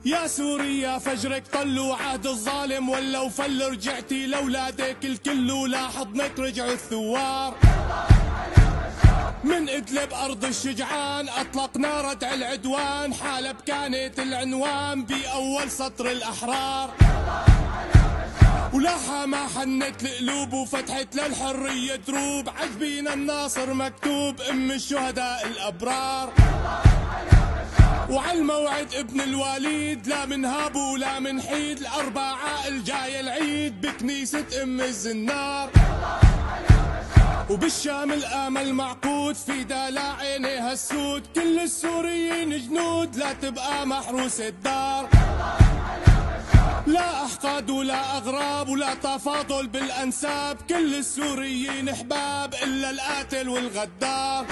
يا سوريا فجرك طلوا عهد الظالم ولو فل رجعتي لولادك الكل ولا حضنك رجعوا الثوار. من ادلب ارض الشجعان اطلقنا ردع العدوان، حالب كانت العنوان باول سطر الاحرار. ولها ما حنت القلوب وفتحت للحرية دروب، عجبينا الناصر مكتوب ام الشهداء الابرار. وعلى الموعد ابن الوليد لا من هاب ولا من حيد، الاربعاء الجاي العيد بكنيسة ام الزنار. وبالشام الامل معقود في دلع عينيها السود، كل السوريين جنود لا تبقى محروس الدار. لا احقاد ولا اغراب ولا تفاضل بالانساب، كل السوريين احباب الا القاتل والغدار.